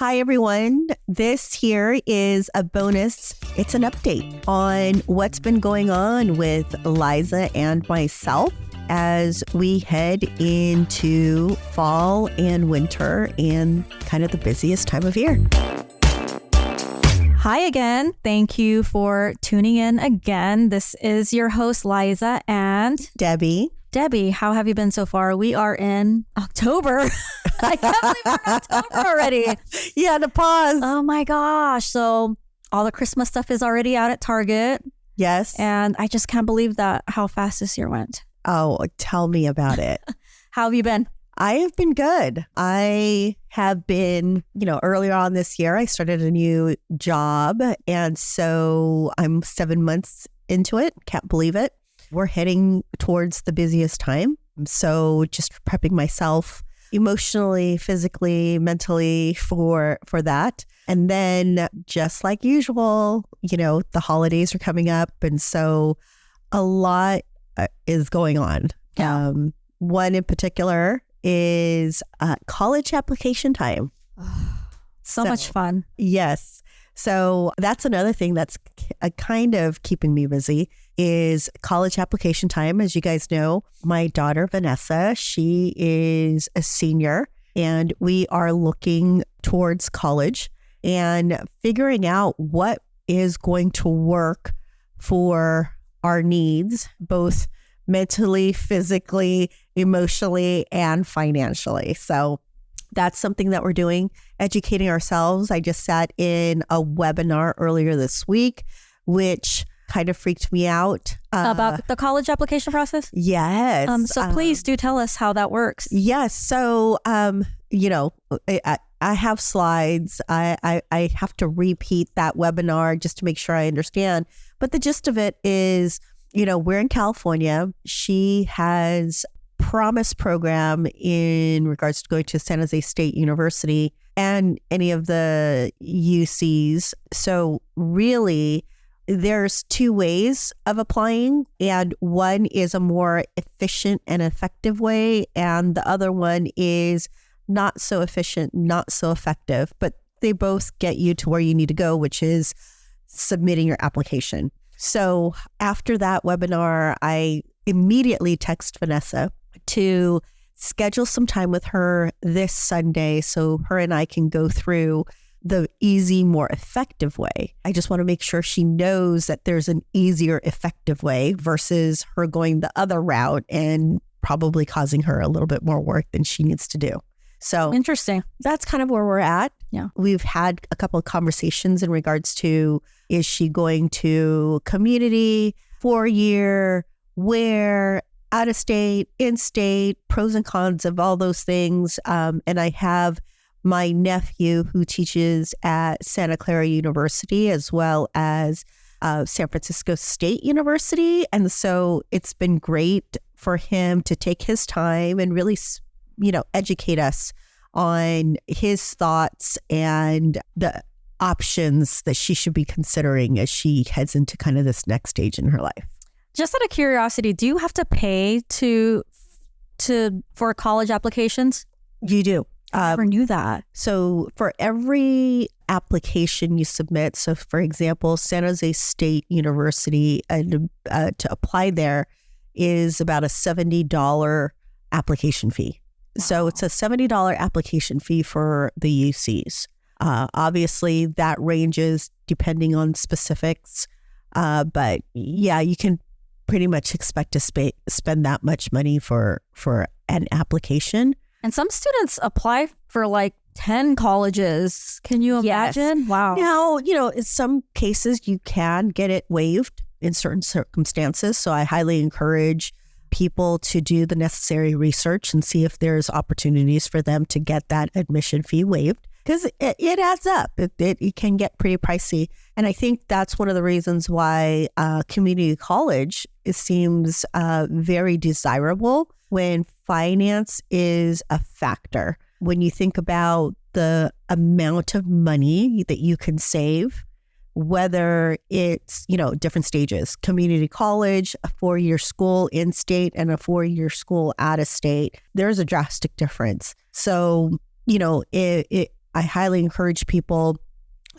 Hi, everyone. This here is a bonus. It's an update on what's been going on with Liza and myself as we head into fall and winter and kind of the busiest time of year. Hi again. Thank you for tuning in again. This is your host, Liza and Debbie. Debbie, how have you been so far? We are in October. I can't believe we're in October already. Yeah, the pause. Oh my gosh. So all the Christmas stuff is already out at Target. Yes. And I just can't believe that how fast this year went. Oh, tell me about it. How have you been? I have been good. I have been, earlier on this year, I started a new job. And so I'm 7 months into it. Can't believe it. We're heading towards the busiest time. So just prepping myself emotionally, physically, mentally for that. And then just like usual, the holidays are coming up. And so a lot is going on. Yeah. One in particular is college application time. So much fun. Yes. So that's another thing that's kind of keeping me busy is college application time. As you guys know, my daughter, Vanessa, she is a senior and we are looking towards college and figuring out what is going to work for our needs, both mentally, physically, emotionally, and financially. So that's something that we're doing, educating ourselves. I just sat in a webinar earlier this week, which kind of freaked me out. About the college application process? Yes. So please do tell us how that works. Yes. So, I have slides. I have to repeat that webinar just to make sure I understand. But the gist of it is, we're in California. She has Promise program in regards to going to San Jose State University and any of the UCs. So really, there's two ways of applying, and one is a more efficient and effective way, and the other one is not so efficient, not so effective, but they both get you to where you need to go, which is submitting your application. So after that webinar, I immediately text Vanessa to schedule some time with her this Sunday so her and I can go through the easy, more effective way. I just want to make sure she knows that there's an easier, effective way versus her going the other route and probably causing her a little bit more work than she needs to do. So interesting. That's kind of where we're at. Yeah. We've had a couple of conversations in regards to, is she going to community, 4-year, where, out of state, in state, pros and cons of all those things. And I have my nephew who teaches at Santa Clara University as well as San Francisco State University. And so it's been great for him to take his time and really, educate us on his thoughts and the options that she should be considering as she heads into kind of this next stage in her life. Just out of curiosity, do you have to pay for college applications? You do. I never knew that. So for every application you submit, so for example, San Jose State University, to apply there is about a $70 application fee. Wow. So it's a $70 application fee for the UCs. Obviously, that ranges depending on specifics. But yeah, you can pretty much expect to spend that much money for an application. And some students apply for like 10 colleges. Can you imagine? Yes. Wow. Now, in some cases you can get it waived in certain circumstances. So I highly encourage people to do the necessary research and see if there's opportunities for them to get that admission fee waived. Because it adds up. It can get pretty pricey. And I think that's one of the reasons why community college seems very desirable when finance is a factor. When you think about the amount of money that you can save, whether it's, different stages, community college, a 4-year school in state and a 4-year school out of state, there's a drastic difference. So, I highly encourage people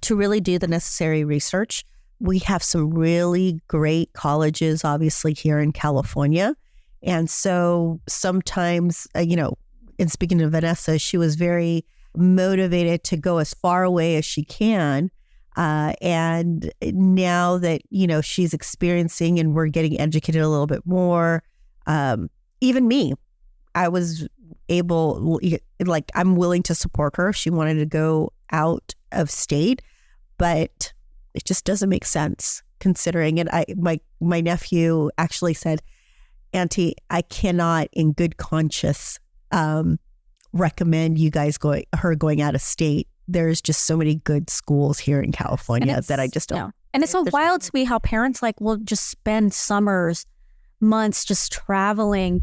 to really do the necessary research. We have some really great colleges, obviously, here in California. And so sometimes, and speaking of Vanessa, she was very motivated to go as far away as she can. And now that, she's experiencing and we're getting educated a little bit more, even me, I was able, I'm willing to support her. She wanted to go out of state, but it just doesn't make sense considering it. My nephew actually said, Auntie, I cannot in good conscience recommend you guys going out of state. There's just so many good schools here in California that I just don't. Yeah. And it's so wild to me how parents will just spend summers, months just traveling,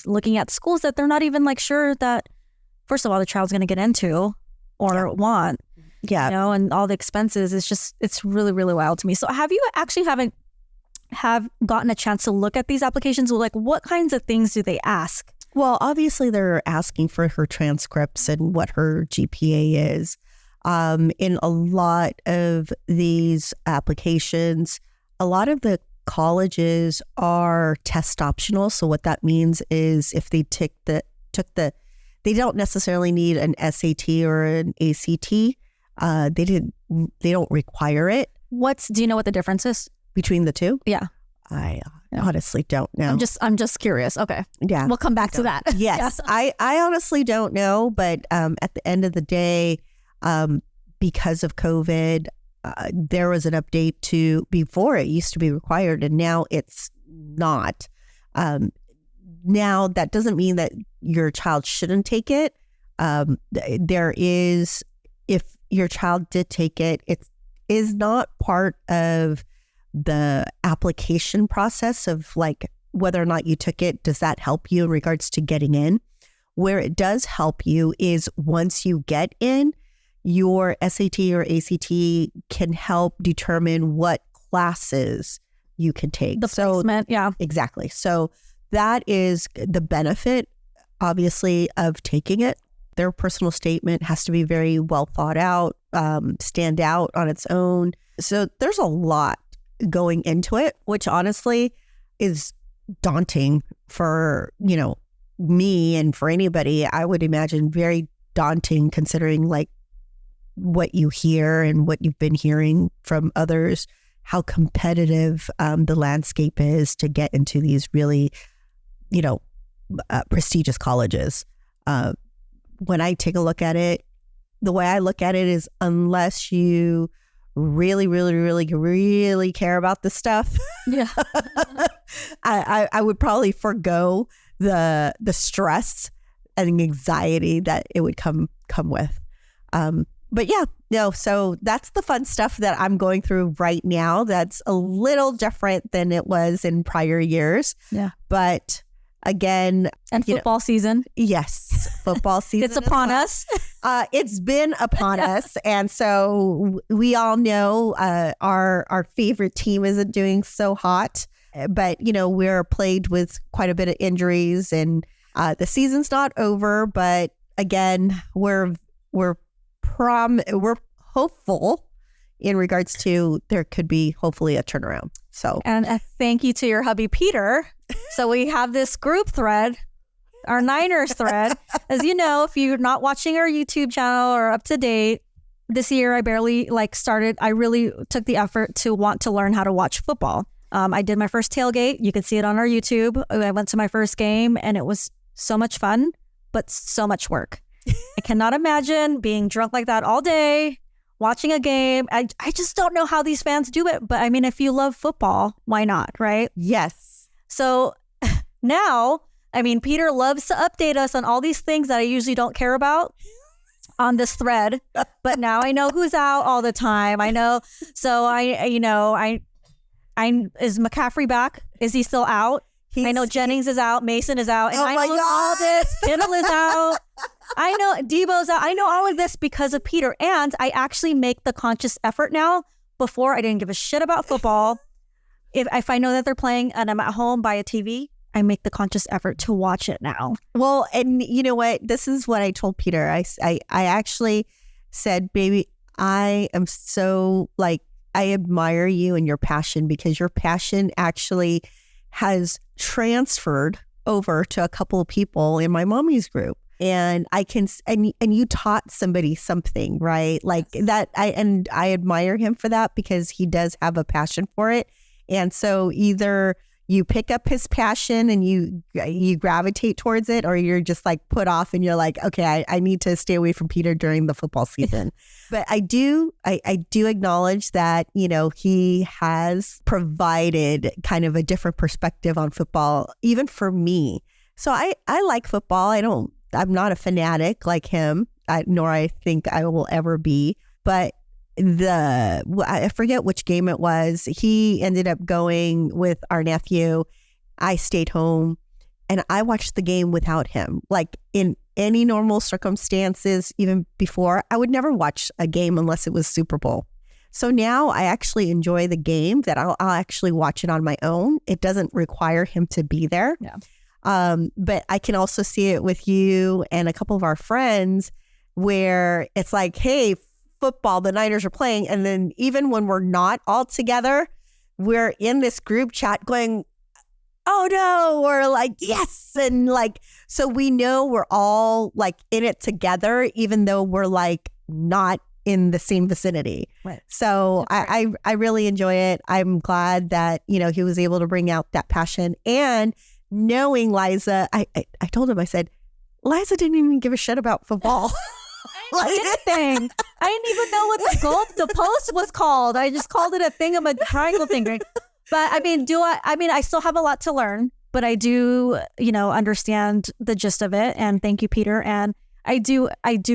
looking at schools that they're not even sure that, first of all, the child's going to get into or want. Yeah. And all the expenses. It's really, really wild to me. So have you actually have gotten a chance to look at these applications? What kinds of things do they ask? Well, obviously they're asking for her transcripts and what her GPA is. In a lot of these applications, a lot of the colleges are test optional. So what that means is if they they don't necessarily need an SAT or an ACT. They don't require it. Do you know what the difference is between the two? Yeah. I honestly don't know. I'm just curious. Okay. Yeah. We'll come back to that. Yes. I honestly don't know. But at the end of the day, because of COVID, there was an update to before it used to be required and now it's not. Now that doesn't mean that your child shouldn't take it. There is, if your child did take it, it is not part of the application process of whether or not you took it. Does that help you in regards to getting in? Where it does help you is once you get in, your SAT or ACT can help determine what classes you can take. The placement, yeah. Exactly. So that is the benefit, obviously, of taking it. Their personal statement has to be very well thought out, stand out on its own. So there's a lot going into it, which honestly is daunting for, me and for anybody. I would imagine very daunting considering what you hear and what you've been hearing from others, how competitive the landscape is to get into these really, prestigious colleges. When I take a look at it, the way I look at it is unless you really, really, really, really care about this stuff, yeah, I would probably forego the stress and anxiety that it would come with. But yeah, no, so that's the fun stuff that I'm going through right now. That's a little different than it was in prior years. Yeah. But again, and football season. Yes, football season. It's upon us. It's been upon us, and so we all know our favorite team isn't doing so hot. But we're plagued with quite a bit of injuries, and the season's not over. But again, we're hopeful in regards to there could be hopefully a turnaround. So, and a thank you to your hubby Peter. So we have this group thread, our Niners thread. As you know, if you're not watching our YouTube channel or up to date, this year I barely started. I really took the effort to want to learn how to watch football. I did my first tailgate. You can see it on our YouTube. I went to my first game and it was so much fun, but so much work. I cannot imagine being drunk like that all day, watching a game. I just don't know how these fans do it. But I mean, if you love football, why not, right? Yes. So now, I mean, Peter loves to update us on all these things that I usually don't care about on this thread. But now I know who's out all the time. I know. So is McCaffrey back? Is he still out? I know Jennings is out. Mason is out. And I know all this. Kittle is out. I know Debo's out. I know all of this because of Peter. And I actually make the conscious effort now. Before, I didn't give a shit about football. If I know that they're playing and I'm at home by a TV, I make the conscious effort to watch it now. Well, and you know what? This is what I told Peter. I actually said, baby, I am so like, I admire you and your passion, because your passion actually has transferred over to a couple of people in my mommies group. And I can, and you taught somebody something, right? Like that. I admire him for that, because he does have a passion for it. And so either you pick up his passion and you gravitate towards it, or you're just like put off and you're like, okay, I need to stay away from Peter during the football season. But I do acknowledge that, he has provided kind of a different perspective on football, even for me. So I like football. I'm not a fanatic like him, nor I think I will ever be. But I forget which game it was. He ended up going with our nephew. I stayed home and I watched the game without him. Like in any normal circumstances, even before, I would never watch a game unless it was Super Bowl. So now I actually enjoy the game, that I'll actually watch it on my own. It doesn't require him to be there. Yeah. But I can also see it with you and a couple of our friends, where it's like, hey, football, the Niners are playing. And then even when we're not all together, we're in this group chat going, oh no, or like, yes. And like, so we know we're all like in it together, even though we're like not in the same vicinity. Right. So I really enjoy it. I'm glad that, he was able to bring out that passion. And knowing Liza, I told him, I said, Liza didn't even give a shit about football. Anything. I didn't even know what the post was called. I just called it a triangle thing. But I mean, I still have a lot to learn, but I do, understand the gist of it. And thank you, Peter. And I do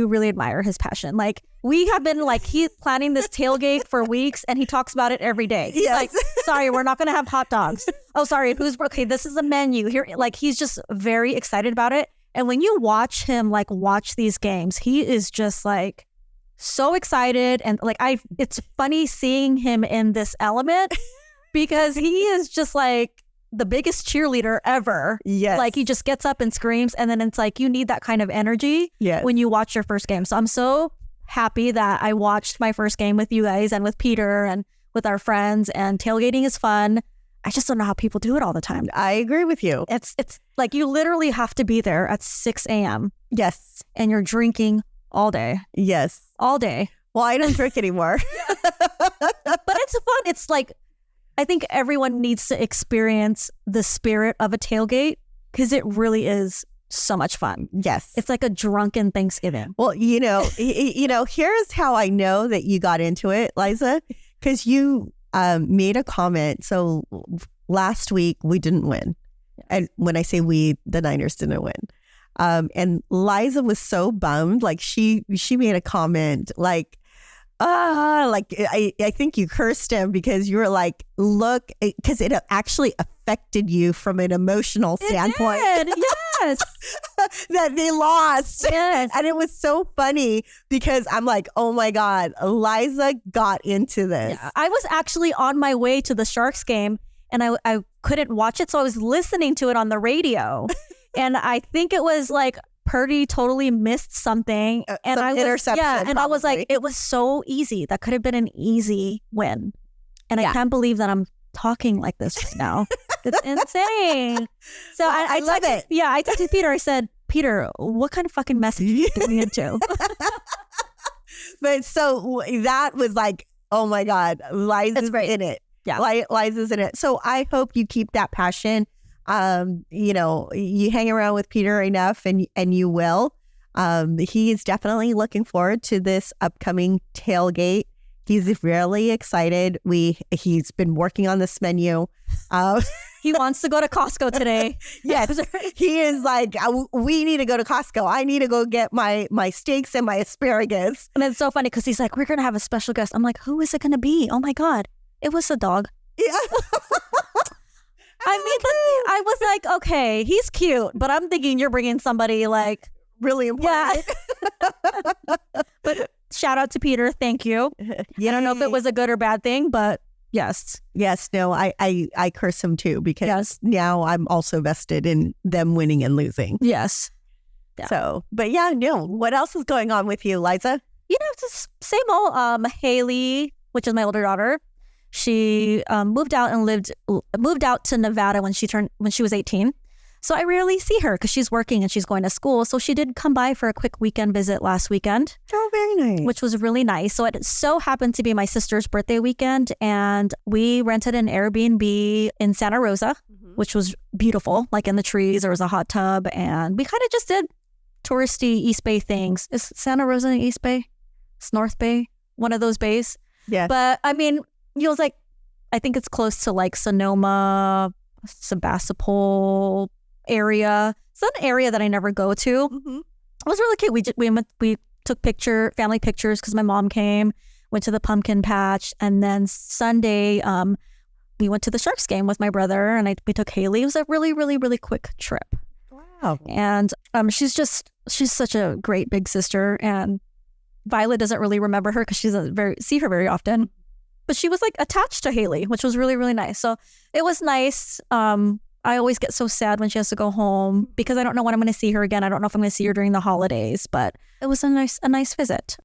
really admire his passion. Like, we have been like, he's planning this tailgate for weeks and he talks about it every day. He's like, sorry, we're not going to have hot dogs. Oh, sorry. Okay, this is the menu here. Like, he's just very excited about it. And when you watch him, like, watch these games, he is just like so excited. And like, it's funny seeing him in this element, because he is just like the biggest cheerleader ever. Yes. Like, he just gets up and screams. And then it's like, you need that kind of energy when you watch your first game. So I'm so happy that I watched my first game with you guys and with Peter and with our friends, and tailgating is fun. I just don't know how people do it all the time. I agree with you. It's like, you literally have to be there at 6 a.m. Yes. And you're drinking all day. Yes. All day. Well, I don't drink anymore. But it's fun. It's like, I think everyone needs to experience the spirit of a tailgate, because it really is so much fun. Yes. It's like a drunken Thanksgiving. Well, here's how I know that you got into it, Liza, because you made a comment. So last week we didn't win. And when I say we, the Niners didn't win. And Liza was so bummed. Like, she made a comment like, I think you cursed him, because you were like, look, because it actually affected you from an emotional standpoint. It did. Yes. That they lost. Yes. And it was so funny, because I'm like, oh my God, Liza got into this. Yeah. I was actually on my way to the Sharks game, and I couldn't watch it. So I was listening to it on the radio. And I think it was like, Purdy totally missed something, and I was interception. And probably. I was like, it was so easy. That could have been an easy win, and I can't believe that I'm talking like this right now. It's insane. So I love it. Yeah, I texted Peter. I said, Peter, what kind of fucking message are you getting into? But so that was like, oh my God, Liza's in it. Yeah, Liza's in it. So I hope you keep that passion. You hang around with Peter enough, and you will. He is definitely looking forward to this upcoming tailgate. He's really excited. He's been working on this menu. He wants to go to Costco today. Yes, he is like, we need to go to Costco. I need to go get my steaks and my asparagus. And it's so funny, because he's like, we're going to have a special guest. I'm like, who is it going to be? Oh my God. It was a dog. Yeah. I was like, okay, he's cute, but I'm thinking you're bringing somebody like really important. Yeah. But shout out to Peter. Thank you. I don't know if it was a good or bad thing, but yes. Yes. No, I curse him too, because now I'm also vested in them winning and losing. Yes. Yeah. So, but yeah, no. What else is going on with you, Liza? just same old. Haley, which is my older daughter, she moved out to Nevada when she was 18. So I rarely see her because she's working and she's going to school. So she did come by for a quick weekend visit last weekend. Oh, very nice. Which was really nice. So it so happened to be my sister's birthday weekend, and we rented an Airbnb in Santa Rosa, which was beautiful. Like in the trees, there was a hot tub, and we kind of just did touristy East Bay things. Is Santa Rosa in East Bay? It's North Bay, one of those bays. Yeah. But I mean, it was like, I think it's close to like Sonoma, Sebastopol area. It's an area that I never go to. Mm-hmm. It was really cute. We took family pictures because my mom came, went to the pumpkin patch, and then Sunday we went to the Sharks game with my brother, and we took Haley. It was a really, really, really quick trip. Wow. And she's such a great big sister, and Violet doesn't really remember her because she doesn't see her very often. But she was like attached to Haley, which was really, really nice. So it was nice. I always get so sad when she has to go home because I don't know when I'm going to see her again. I don't know if I'm going to see her during the holidays, but it was a nice visit.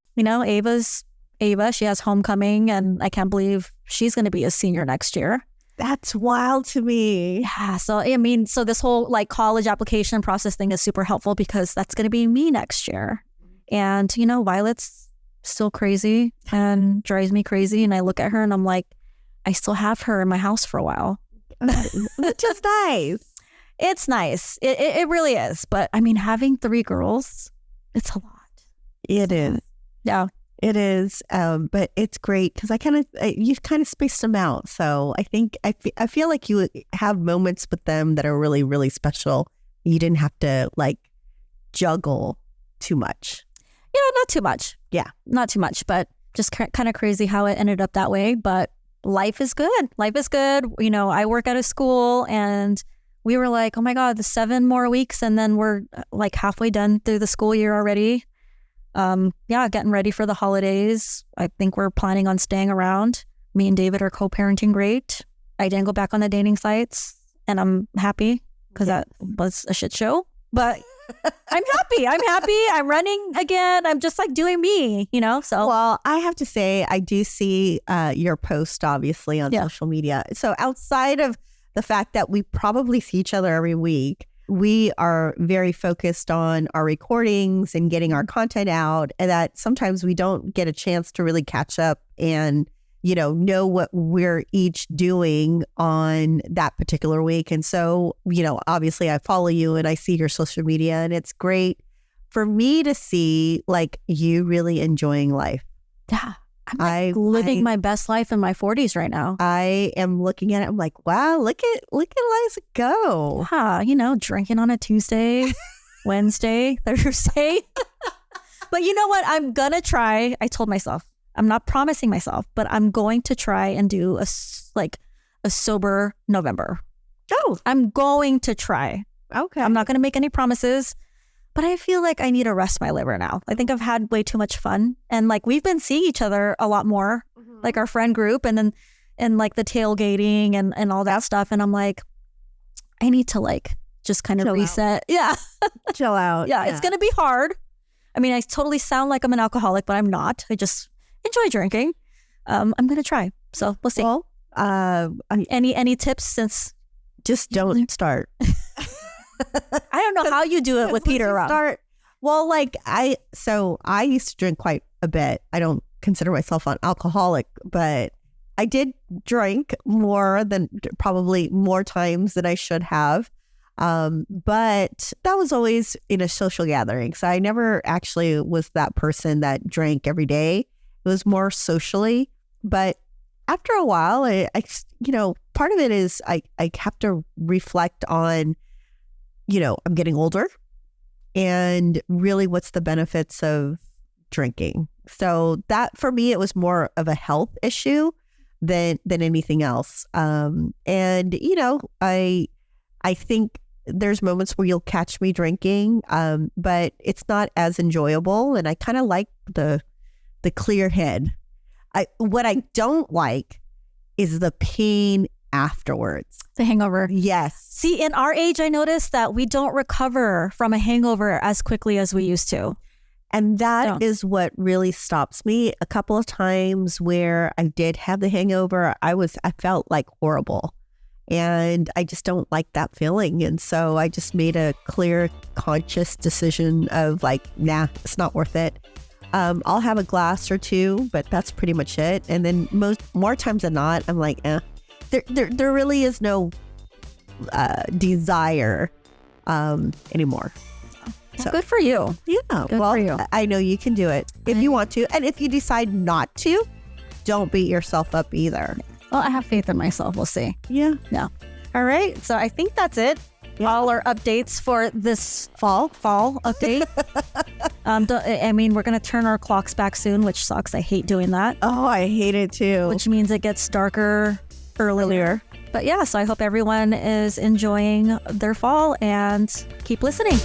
Ava, she has homecoming, and I can't believe she's going to be a senior next year. That's wild to me. Yeah. So, I mean, so this whole like college application process thing is super helpful because that's going to be me next year. And, Violet's still crazy and drives me crazy. And I look at her and I'm like, I still have her in my house for a while. That's just nice. It's nice. It really is. But I mean, having 3 girls, it's a lot. It is. Yeah. It is. But it's great because you've kind of spaced them out. So I think I feel like you have moments with them that are really, really special. You didn't have to like juggle too much. Yeah, not too much. Yeah. Not too much, but just kind of crazy how it ended up that way. But life is good. Life is good. I work at a school, and we were like, oh my God, the 7 more weeks. And then we're like halfway done through the school year already. Getting ready for the holidays. I think we're planning on staying around. Me and David are co-parenting great. I didn't go back on the dating sites, and I'm happy because that was a shit show. But I'm happy. I'm running again. I'm just like doing me, so. Well, I have to say, I do see your post, obviously, on social media. So outside of the fact that we probably see each other every week, we are very focused on our recordings and getting our content out, and that sometimes we don't get a chance to really catch up and know what we're each doing on that particular week. And so, obviously I follow you and I see your social media, and it's great for me to see like you really enjoying life. Yeah. I'm living my best life in my 40s right now. I am looking at it. I'm like, wow, look at Liza go. Yeah, drinking on a Tuesday, Wednesday, Thursday. But you know what? I'm going to try. I told myself, I'm not promising myself, but I'm going to try and do a sober November. Oh, I'm going to try. Okay. I'm not going to make any promises, but I feel like I need to rest my liver now. I think I've had way too much fun. And like we've been seeing each other a lot more, like our friend group and like the tailgating and all that stuff. And I'm like, I need to like just kind of chill reset. Out. Yeah. Chill out. Yeah. It's going to be hard. I mean, I totally sound like I'm an alcoholic, but I'm not. I just enjoy drinking. I'm going to try. So we'll see. Well, any tips since just don't start. I don't know how you do it with Peter around. Well, I used to drink quite a bit. I don't consider myself an alcoholic, but I did drink probably more times than I should have. But that was always in a social gathering. So I never actually was that person that drank every day. It was more socially. But after a while, I part of it is I have to reflect on, I'm getting older, and really what's the benefits of drinking. So that for me, it was more of a health issue than anything else. And, I think there's moments where you'll catch me drinking, but it's not as enjoyable. And I kind of like the clear head. What I don't like is the pain afterwards. The hangover. Yes. See, in our age, I noticed that we don't recover from a hangover as quickly as we used to. And that Don't. is what really stops me. A couple of times where I did have the hangover, I felt like horrible. And I just don't like that feeling. And so I just made a clear, conscious decision of like, nah, it's not worth it. I'll have a glass or two, but that's pretty much it. And then more times than not, I'm like, there really is no desire anymore. So good for you. Yeah, Good for you. I know you can do it if you want to. And if you decide not to, don't beat yourself up either. Well, I have faith in myself. We'll see. Yeah. No. All right. So I think that's it. Yeah. All our updates for this fall update. I mean, we're going to turn our clocks back soon, which sucks. I hate doing that. Oh, I hate it too. Which means it gets darker earlier. But yeah, so I hope everyone is enjoying their fall and keep listening.